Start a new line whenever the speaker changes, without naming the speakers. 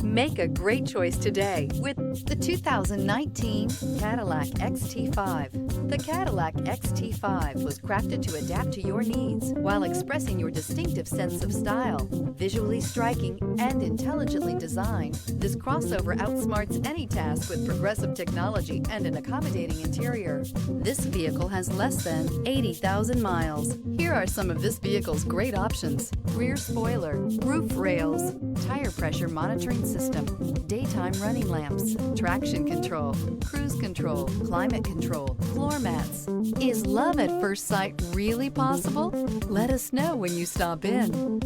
Make a great choice today with the 2019 Cadillac XT5. The Cadillac XT5 was crafted to adapt to your needs while expressing your distinctive sense of style. Visually striking and intelligently designed, this crossover outsmarts any task with progressive technology and an accommodating interior. This vehicle has less than 80,000 miles. Here are some of this vehicle's great options: rear spoiler, roof rails, tire pressure monitoring system, daytime running lamps, traction control, cruise control, climate control, floor mats. Is love at first sight really possible? Let us know when you stop in.